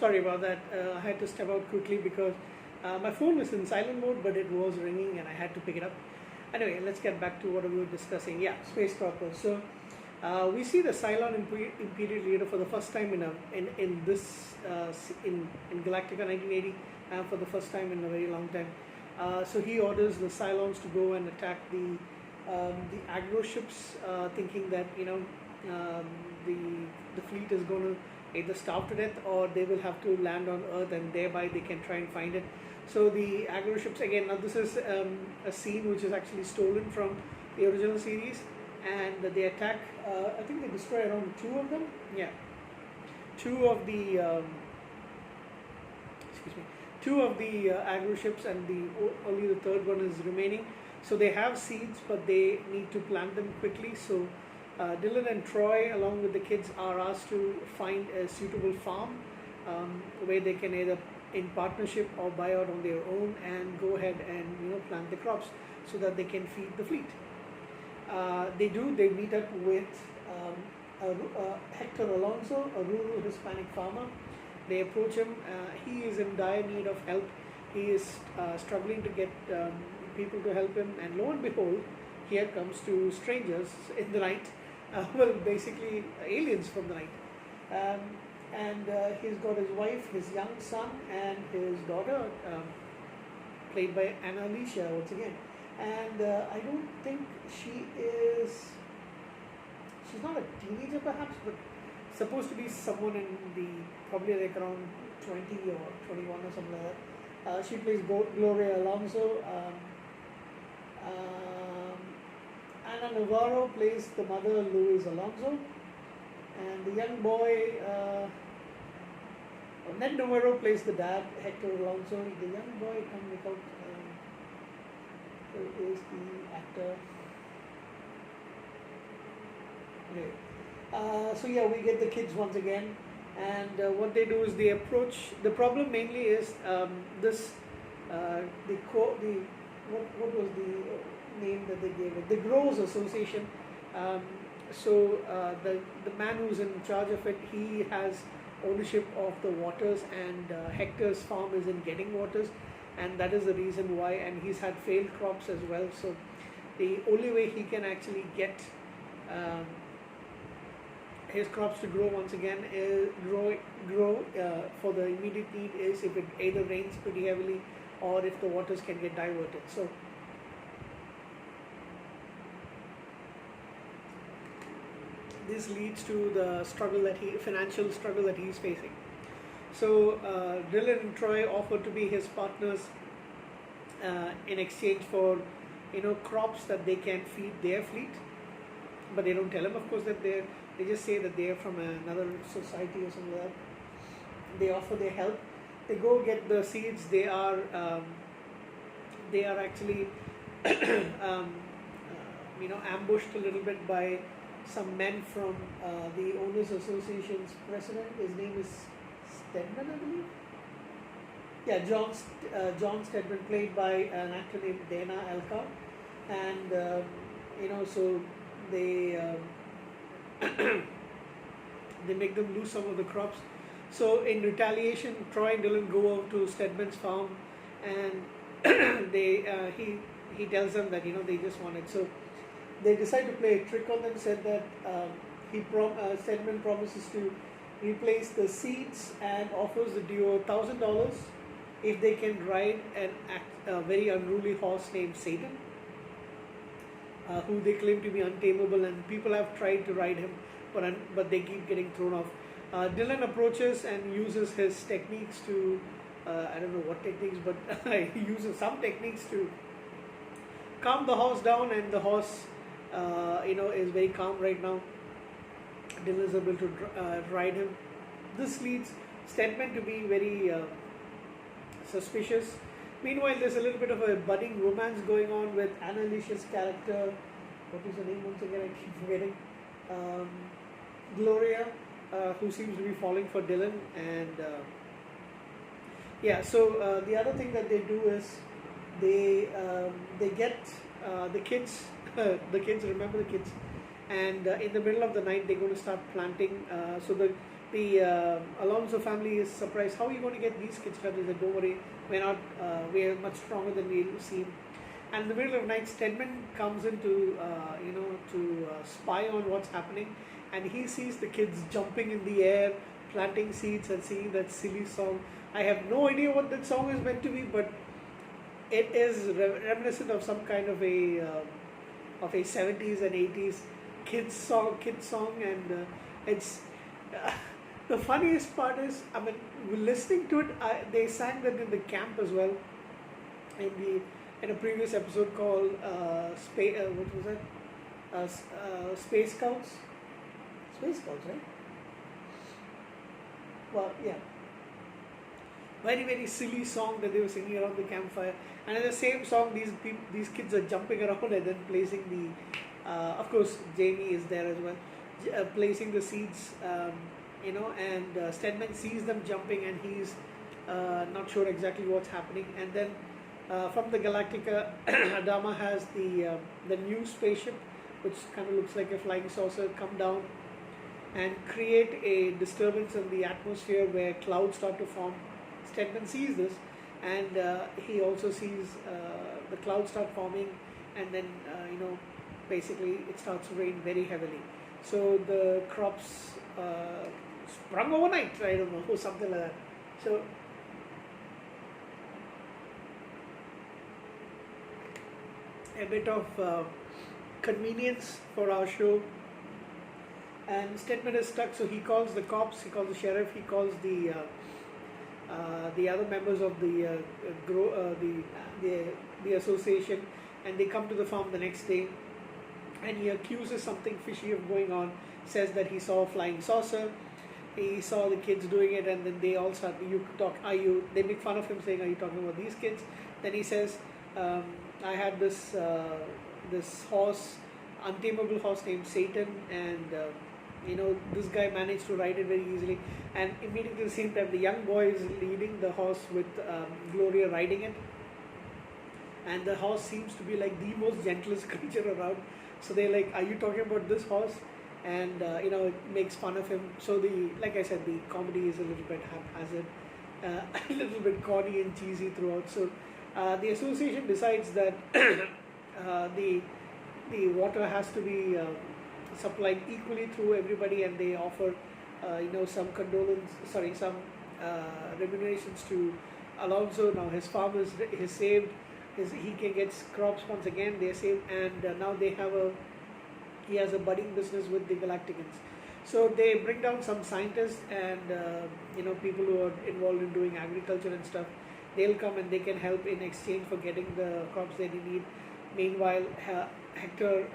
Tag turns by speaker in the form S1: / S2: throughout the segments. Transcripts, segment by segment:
S1: Sorry about that. I had to step out quickly because my phone was in silent mode, but it was ringing and I had to pick it up. Anyway, let's get back to what we were discussing. Yeah, space croppers. So we see the Cylon Imperial Leader for the first time in this in Galactica 1980, for the first time in a very long time. So he orders the Cylons to go and attack the aggro ships, thinking that the fleet is going to either starve to death or they will have to land on Earth, and thereby they can try and find it. So the aggro ships again. Now this is a scene which is actually stolen from the original series, and they attack. I think they destroy around two of them. Yeah, two of the two of the aggro ships, and only the third one is remaining. So they have seeds, but they need to plant them quickly. So Dylan and Troy, along with the kids, are asked to find a suitable farm where they can either in partnership or buy out on their own and go ahead and plant the crops so that they can feed the fleet. They meet up with Hector Alonso, a rural Hispanic farmer. They approach him. He is in dire need of help. He is struggling to get people to help him, and lo and behold, here comes two strangers in the night. Basically aliens from the night. And he's got his wife, his young son, and his daughter, played by Anna Alicia once again. And I don't think she's not a teenager perhaps, but supposed to be someone in the probably like around 20 or 21 or something like that. She plays Gloria Alonso. Ana Navarro plays the mother, Luis Alonso, and the young boy, Ned Navarro plays the dad, Hector Alonso. The young boy, I can't make out who is the actor. Okay. So yeah, we get the kids once again, and what they do is they approach. The problem mainly is this. What was the name that they gave it? The Groves Association. The man who's in charge of it, he has ownership of the waters, and Hector's farm is in Getting Waters, and that is the reason why. And he's had failed crops as well. So the only way he can actually get his crops to grow once again, grow for the immediate need, is if it either rains pretty heavily or if the waters can get diverted. So this leads to the financial struggle that he's facing. So Dylan and Troy offer to be his partners in exchange for crops that they can feed their fleet, but they don't tell him, of course, that they just say that they're from another society or something like that. They offer their help. They go get the seeds. They are actually ambushed a little bit by some men from the Owners Association's president. His name is Stedman, I believe. Yeah, John Stedman, played by an actor named Dana Elka, and so they they make them lose some of the crops. So in retaliation, Troy and Dylan go over to Stedman's farm, and he tells them that they just want it. So they decide to play a trick on them. Said that Stedman promises to replace the seeds and offers the duo $1,000 if they can ride a very unruly horse named Satan, who they claim to be untamable, and people have tried to ride him, but they keep getting thrown off. Dylan approaches and uses his techniques to, I don't know what techniques, but he uses some techniques to calm the horse down, and the horse, is very calm right now. Dylan is able to ride him. This leads Stedman to be very suspicious. Meanwhile, there's a little bit of a budding romance going on with Anna Alicia's character. What is her name once again? I keep forgetting. Gloria, who seems to be falling for Dylan, and So the other thing that they do is they get the kids. Remember the kids, and in the middle of the night they're going to start planting. So the the Alonso family is surprised. How are you going to get these kids cut? They said, don't worry, we're not, we're much stronger than we seem. And in the middle of the night, Stedman comes in to, to spy on what's happening, and he sees the kids jumping in the air, planting seeds, and singing that silly song. I have no idea what that song is meant to be, but it is reminiscent of some kind of a 70s and 80s kids song, and it's the funniest part is, I mean, listening to it. They sang that in the camp as well, in a previous episode called what was that? Space Scouts. Space Scouts, right? Well, yeah. Very very silly song that they were singing around the campfire, and in the same song, these kids are jumping around and then placing the. Of course, Jamie is there as well, placing the seeds. And Stedman sees them jumping, and he's not sure exactly what's happening. And then from the Galactica, Adama has the new spaceship, which kind of looks like a flying saucer, come down and create a disturbance in the atmosphere where clouds start to form. Stedman sees this, and he also sees the clouds start forming, and then basically it starts to rain very heavily. So the crops sprung overnight. I don't know, or something like that. So a bit of convenience for our show. And Stedman is stuck, so he calls the cops, he calls the sheriff, he calls the other members of the association, and they come to the farm the next day, and he accuses something fishy of going on. Says that he saw a flying saucer, he saw the kids doing it, and then they all start. They make fun of him, saying, "Are you talking about these kids?" Then he says, "I had this horse, untamable horse named Satan, and this guy managed to ride it very easily." And immediately at the same time, the young boy is leading the horse with Gloria riding it, and the horse seems to be like the most gentlest creature around. So they're like, "Are you talking about this horse?" And it makes fun of him. So like I said, the comedy is a little bit haphazard, a little bit corny and cheesy throughout. So the association decides that the water has to be supplied equally through everybody, and they offer some some remunerations to Alonso. Now his farm is saved. He can get crops once again. They're saved, and now he has a budding business with the Galacticans. So they bring down some scientists and people who are involved in doing agriculture and stuff. They'll come and they can help in exchange for getting the crops that they need. Meanwhile, Hector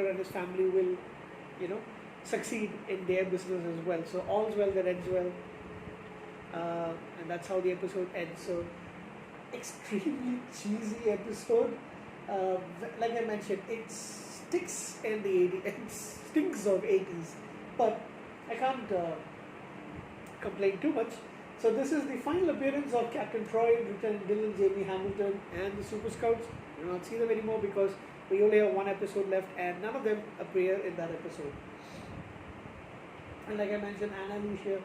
S1: and his family will, succeed in their business as well. So all's well that ends well, and that's how the episode ends. So extremely cheesy episode. Like I mentioned, it sticks in the 80s. It stinks of 80s, but I can't complain too much. So this is the final appearance of Captain Troy, Lieutenant Dylan, Jamie Hamilton, and the Super Scouts. We will not see them anymore because we only have one episode left, and none of them appear in that episode. And like I mentioned, Anna Lucia,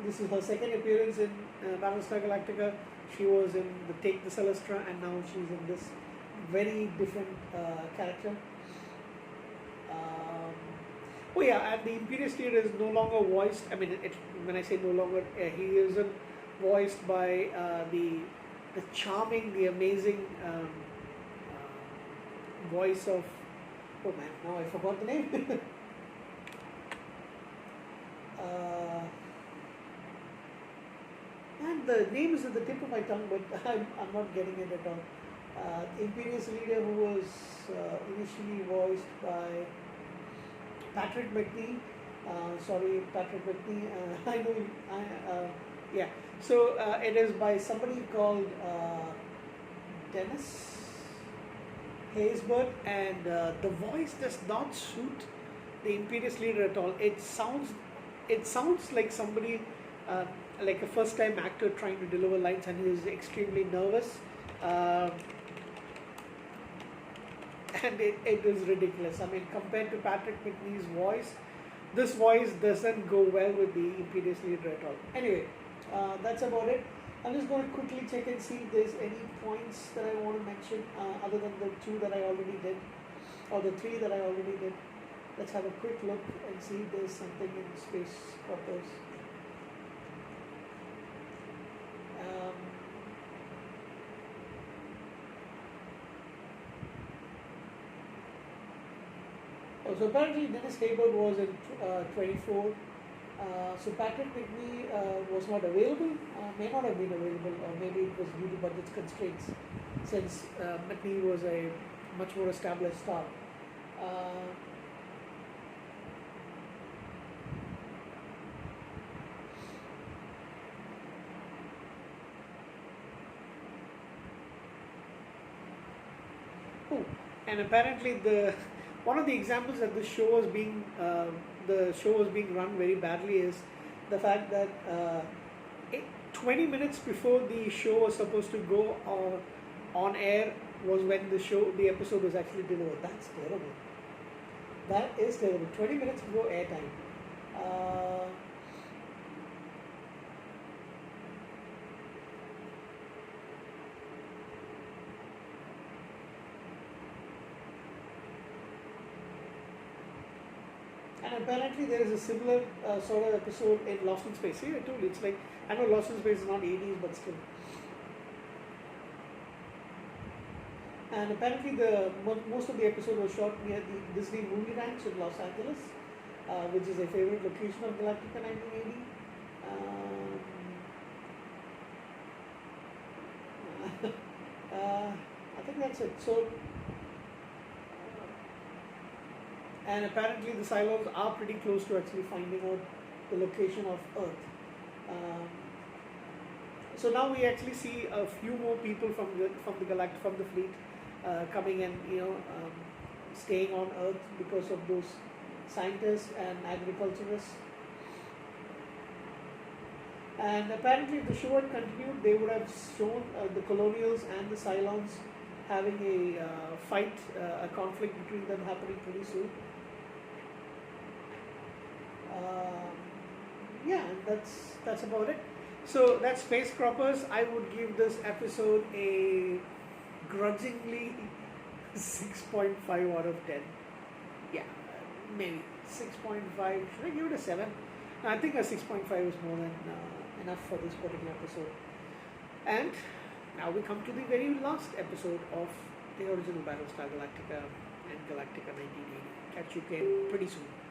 S1: this is her second appearance in Battlestar Galactica. She was in the Take the Celestra, and now she's in this very different character. And the Imperious Leader is no longer voiced. I mean, when I say no longer, he isn't voiced by the charming, the amazing voice of. Oh man, now I forgot the name. And the name is at the tip of my tongue, but I'm not getting it at all. Imperious Leader, who was initially voiced by Patrick McNee. Patrick McNee. I know. Yeah. So it is by somebody called Dennis Haysbert, and the voice does not suit the Imperious Leader at all. It sounds like somebody, like a first-time actor trying to deliver lines, and he is extremely nervous. And it is ridiculous. I mean, compared to Patrick McNee's voice, this voice doesn't go well with the Imperiously Dread all. Anyway, that's about it. I'm just going to quickly check and see if there's any points that I want to mention other than the two that I already did, or the three that I already did. Let's have a quick look and see if there's something in Space Croppers. So apparently Dennis Haybird was in 24. So Patrick Whitney was not available, may not have been available, or maybe it was due to budget constraints, since McNeil was a much more established star. And apparently one of the examples that the show was being run very badly is the fact that 20 minutes before the show was supposed to go on air was when the episode was actually delivered. That's terrible. That is terrible. 20 minutes before airtime. And apparently there is a similar sort of episode in Lost in Space. See, I told you, it's like, I know Lost in Space is not 80s, but still. And apparently most of the episode was shot near the Disney Movie Ranch in Los Angeles, which is a favorite location of Galactica 1980. I think that's it. So, and apparently the Cylons are pretty close to actually finding out the location of Earth. So now we actually see a few more people from the fleet coming and staying on Earth because of those scientists and agriculturists. And apparently, if the show had continued, they would have shown the Colonials and the Cylons having a fight, a conflict between them happening pretty soon. And that's about it. So that's Space Croppers. I would give this episode a grudgingly 6.5 out of 10. Yeah, maybe 6.5. Should I give it a 7? No, I think a 6.5 is more than enough for this particular episode. And now we come to the very last episode of the original Battlestar Galactica and Galactica 1980. Catch you again pretty soon.